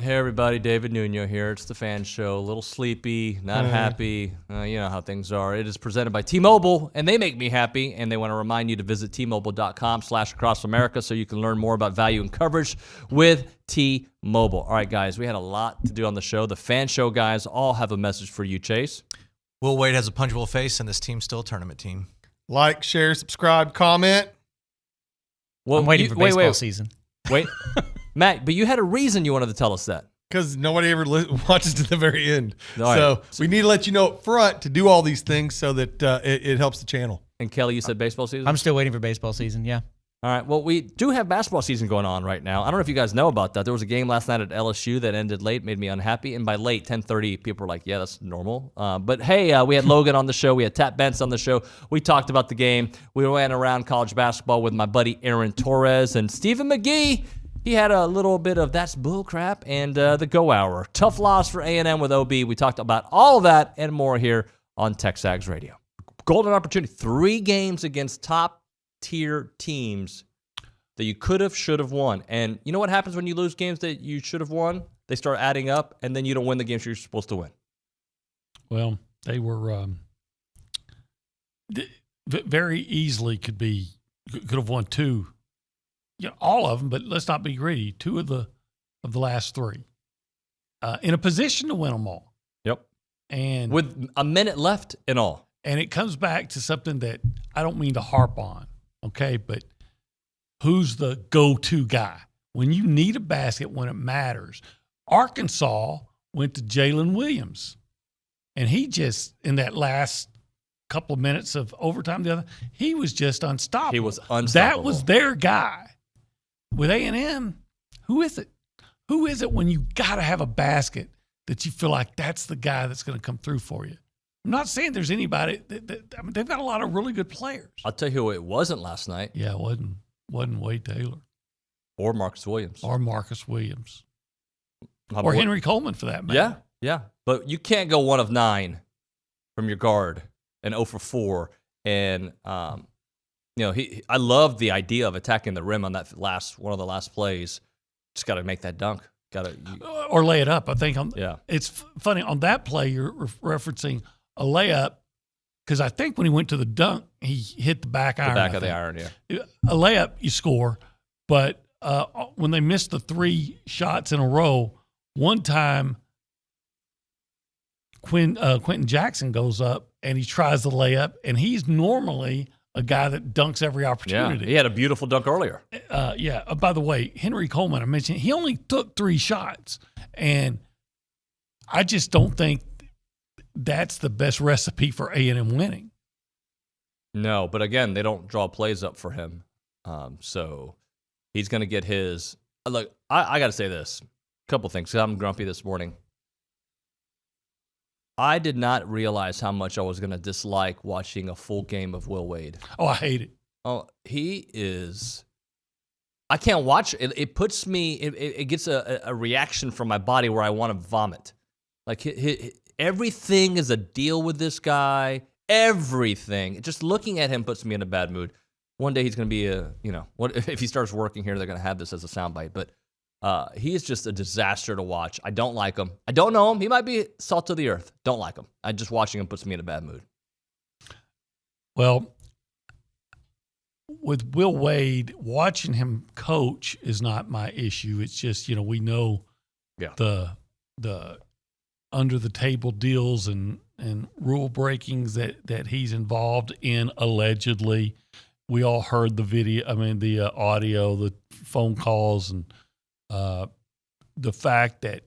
Hey everybody, David Nuno here. It's the Fan Show. A little sleepy, not happy. You know how things are. It is presented by T-Mobile, and they make me happy. And they want to remind you to visit T-Mobile.com/AcrossAmerica so you can learn more about value and coverage with T-Mobile. All right, guys, we had a lot to do on the show. The Fan Show guys all have a message for you, Chase. Will Wade has a punchable face, and this team's still a tournament team. Like, share, subscribe, comment. Well, I'm waiting for baseball season. Wait, Matt, but you had a reason you wanted to tell us that. Because nobody ever watches to the very end. All right. So we need to let you know up front to do all these things so that it helps the channel. And Kelly, you said baseball season? I'm still waiting for baseball season, yeah. All right. Well, we do have basketball season going on right now. I don't know if you guys know about that. There was a game last night at LSU that ended late, made me unhappy. And by late, 10:30, people were like, yeah, that's normal. But hey, we had Logan on the show. We had Bentz on the show. We talked about the game. We went around college basketball with my buddy Aaron Torres and Stephen McGee. He had a little bit of that's bullcrap and the go hour. Tough loss for A&M with OB. We talked about all of that and more here on TexAgs Radio. Golden opportunity. 3 games against top-tier teams that you could have, should have won. And you know what happens when you lose games that you should have won? They start adding up, and then you don't win the games you're supposed to win. Well, they were very easily could have won 2. You know, all of them, but let's not be greedy. 2 of the last 3 in a position to win them all. Yep. And with a minute left in all. And it comes back to something that I don't mean to harp on, okay? But who's the go-to guy when you need a basket when it matters? Arkansas went to Jalen Williams, and he just in that last couple of minutes of overtime, he was just unstoppable. He was unstoppable. That was their guy. With A&M, who is it? Who is it when you got to have a basket that you feel like that's the guy that's going to come through for you? I'm not saying there's anybody. I mean, they've got a lot of really good players. I'll tell you who it wasn't last night. Yeah, it wasn't Wade Taylor. Or Marcus Williams. Or Henry Coleman, for that matter. Yeah. But you can't go 1 of 9 from your guard and 0 for 4. And I love the idea of attacking the rim on that one of the last plays. Just got to make that dunk. Or lay it up. I think. It's funny on that play you're referencing a layup because I think when he went to the dunk he hit the back iron. The back of the iron, yeah. A layup you score, but when they missed the 3 shots in a row, one time Quentin Jackson goes up and he tries the layup, and he's normally a guy that dunks every opportunity. Yeah, he had a beautiful dunk earlier. By the way, Henry Coleman, I mentioned, he only took 3 shots, and I just don't think that's the best recipe for A&M winning. No, but again, they don't draw plays up for him. So he's going to get his. Look, I got to say this. A couple things, because I'm grumpy this morning. I did not realize how much I was going to dislike watching a full game of Will Wade. Oh, I hate it. Oh, he is. I can't watch it. It puts me. It gets a reaction from my body where I want to vomit. Like everything is a deal with this guy. Everything. Just looking at him puts me in a bad mood. One day he's going to be what if he starts working here? They're going to have this as a soundbite, but. He is just a disaster to watch. I don't like him. I don't know him. He might be salt of the earth. Don't like him. Just watching him puts me in a bad mood. Well, with Will Wade, watching him coach is not my issue. It's just, we know the under the table deals and rule breakings that he's involved in allegedly. We all heard the the audio, the phone calls, and the fact that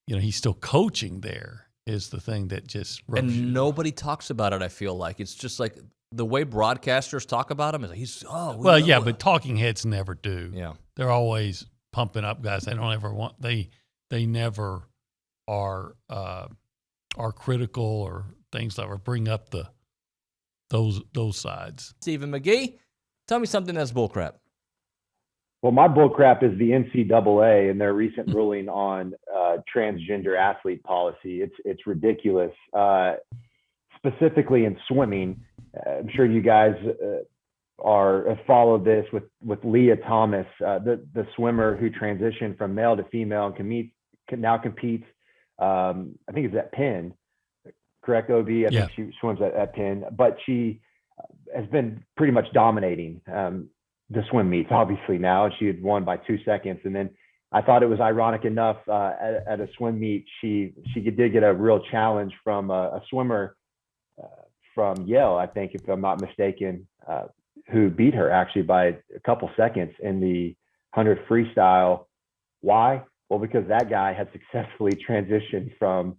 he's still coaching there is the thing that just and nobody talks about it. I feel like it's just like the way broadcasters talk about him is like but talking heads never do. Yeah, they're always pumping up guys. They don't ever want they never are critical or things that would bring up those sides. Stephen McGee, tell me something that's bullcrap. Well, my bullcrap is the NCAA and their recent ruling on transgender athlete policy. It's ridiculous. Specifically in swimming, I'm sure you guys have followed this with Leah Thomas, the swimmer who transitioned from male to female and now competes. I think it's at Penn, correct, OB? I think she swims at Penn, but she has been pretty much dominating the swim meets, obviously now, and she had won by 2 seconds. And then I thought it was ironic enough at a swim meet, she did get a real challenge from a swimmer from Yale, I think, if I'm not mistaken, who beat her actually by a couple seconds in the 100 freestyle. Why? Well, because that guy had successfully transitioned from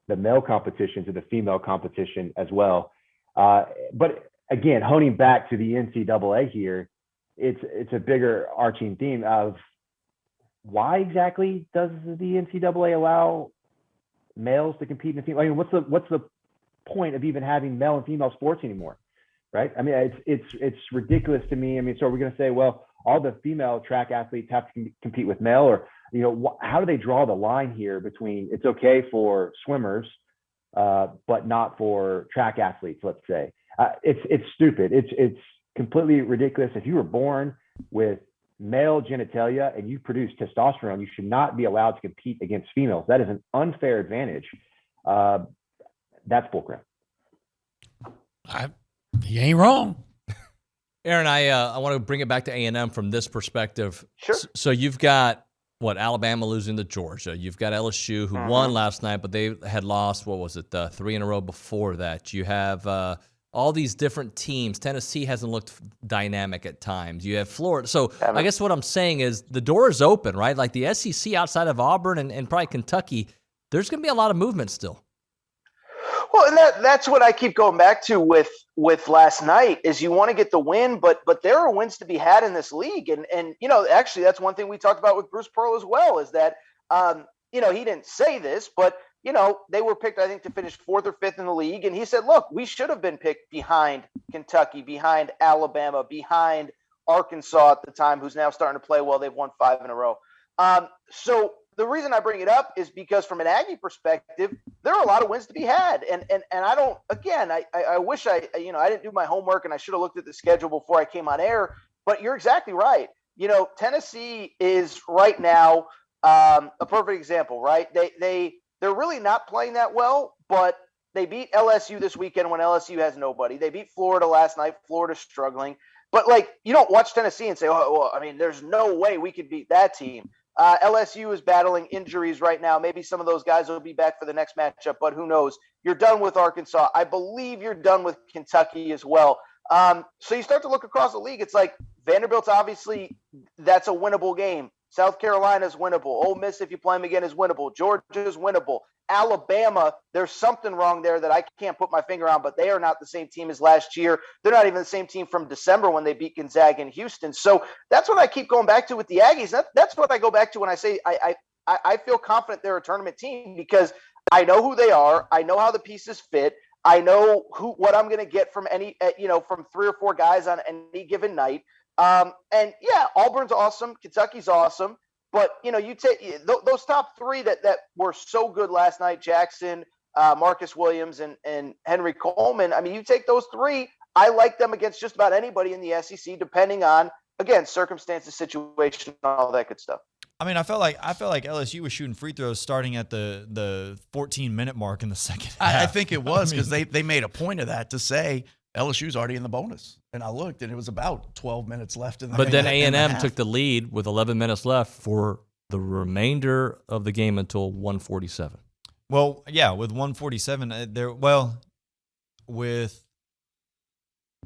the male competition to the female competition as well. But again, honing back to the NCAA here, it's a bigger arching theme of why exactly does the NCAA allow males to compete in the female? I mean, what's the point of even having male and female sports anymore, right? I mean, it's ridiculous to me. I mean, so we're going to say, well, all the female track athletes have to compete with male, or how do they draw the line here between it's okay for swimmers, but not for track athletes? Let's say it's stupid. It's completely ridiculous. If you were born with male genitalia and you produce testosterone, you should not be allowed to compete against females. That is an unfair advantage. That's bullcrap. He ain't wrong. Aaron, I want to bring it back to A&M from this perspective. Sure. So you've got, Alabama losing to Georgia. You've got LSU, who won last night, but they had lost, 3 in a row before that. You have all these different teams. Tennessee hasn't looked dynamic at times. You have Florida. So I guess what I'm saying is the door is open, right? Like the SEC outside of Auburn and probably Kentucky, there's going to be a lot of movement still. Well, and that's what I keep going back to with last night is you want to get the win, but there are wins to be had in this league. And actually that's one thing we talked about with Bruce Pearl as well, is that, he didn't say this, but, they were picked, I think, to finish 4th or 5th in the league. And he said, look, we should have been picked behind Kentucky, behind Alabama, behind Arkansas at the time, who's now starting to play well. They've won 5 in a row. So the reason I bring it up is because from an Aggie perspective, there are a lot of wins to be had. And I don't, again, I wish I didn't do my homework and I should have looked at the schedule before I came on air, but you're exactly right. Tennessee is right now a perfect example, right? They're really not playing that well, but they beat LSU this weekend when LSU has nobody. They beat Florida last night. Florida's struggling. But, you don't watch Tennessee and say, there's no way we could beat that team. LSU is battling injuries right now. Maybe some of those guys will be back for the next matchup, but who knows? You're done with Arkansas. I believe you're done with Kentucky as well. So you start to look across the league. It's like Vanderbilt's obviously, that's a winnable game. South Carolina's winnable. Ole Miss, if you play them again, is winnable. Georgia's winnable. Alabama, there's something wrong there that I can't put my finger on, but they are not the same team as last year. They're not even the same team from December when they beat Gonzaga in Houston. So that's what I keep going back to with the Aggies. That's what I go back to when I say I feel confident they're a tournament team, because I know who they are. I know how the pieces fit. I know what I'm going to get from from 3 or 4 guys on any given night. Auburn's awesome. Kentucky's awesome. But, you take those top 3 that were so good last night, Jackson, Marcus Williams, and Henry Coleman. I mean, you take those 3, I like them against just about anybody in the SEC, depending on, again, circumstances, situation, all that good stuff. I mean, I felt like LSU was shooting free throws starting at the 14-minute mark in the second half. I think it was because they made a point of that to say LSU's already in the bonus. And I looked, and it was about 12 minutes left in the But then A&M took the lead with 11 minutes left for the remainder of the game until 1:47. Well, yeah, with 1:47,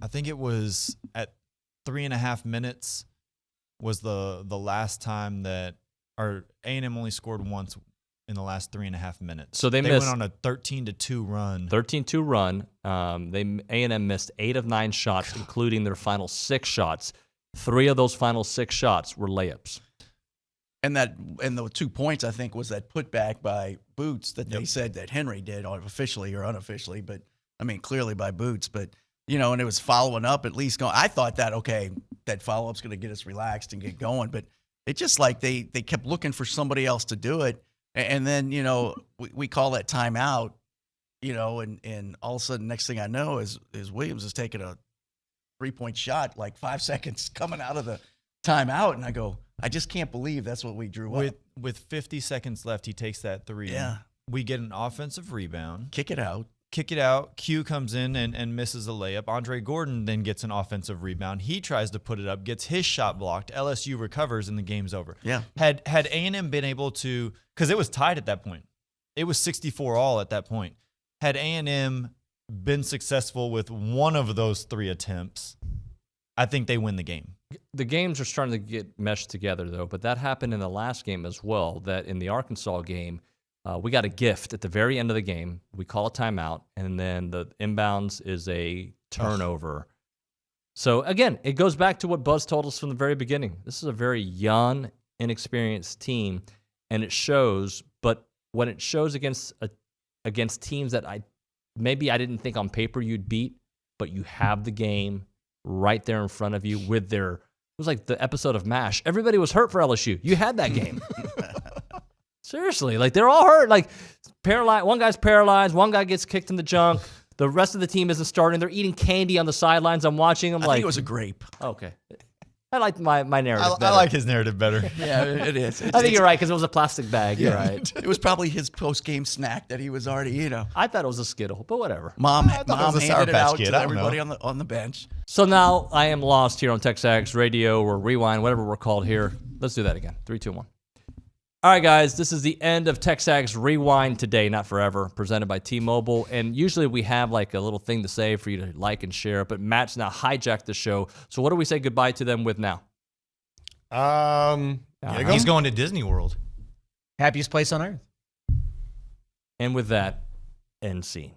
I think it was at 3.5 minutes was the last time that, or A&M only scored once in the last 3.5 minutes. So they went missed on a 13-2 run. 13-2 run. A&M missed 8 of 9 shots, including their final 6 shots. 3 of those final 6 shots were layups. And the 2 points, I think, was that putback by Boots that they said that Henry did, officially or unofficially, but I mean clearly by Boots. But and it was following up at least going. I thought that that follow up's going to get us relaxed and get going, but it just like they kept looking for somebody else to do it. And then, we call that timeout, and all of a sudden, next thing I know is Williams is taking a 3-point shot, like 5 seconds coming out of the timeout. And I go, I just can't believe that's what we drew up. with 50 seconds left, he takes that three. Yeah. We get an offensive rebound. Kick it out. Q comes in and misses a layup. Andre Gordon then gets an offensive rebound. He tries to put it up, gets his shot blocked. LSU recovers, and the game's over. Yeah. Had A&M been able to, because it was tied at that point. It was 64-all at that point. Had A&M been successful with one of those 3 attempts, I think they win the game. The games are starting to get meshed together, though, but that happened in the last game as well, that in the Arkansas game, we got a gift at the very end of the game. We call a timeout, and then the inbounds is a turnover. So, again, it goes back to what Buzz told us from the very beginning. This is a very young, inexperienced team, and it shows, but when it shows against teams that I didn't think on paper you'd beat, but you have the game right there in front of you with it was like the episode of MASH. Everybody was hurt for LSU. You had that game. Seriously, like they're all hurt. Like paralyzed. One guy's paralyzed. One guy gets kicked in the junk. The rest of the team isn't starting. They're eating candy on the sidelines. I'm watching them. I think it was a grape. Okay. I like my narrative better. I like his narrative better. Yeah, it is. I think you're right because it was a plastic bag. You're right. It was probably his post-game snack that he was already, I thought it was a Skittle, but whatever. Mom it was a Sour handed it Patch out Kid. to I don't everybody know. on the bench. So now I am lost here on TexAgs Radio or Rewind, whatever we're called here. Let's do that again. 3, 2, 1. All right, guys, this is the end of TexAgs Rewind today, not forever, presented by T-Mobile. And usually we have like a little thing to say for you to like and share, but Matt's now hijacked the show. So what do we say goodbye to them with now? He's going to Disney World. Happiest place on earth. And with that, end scene.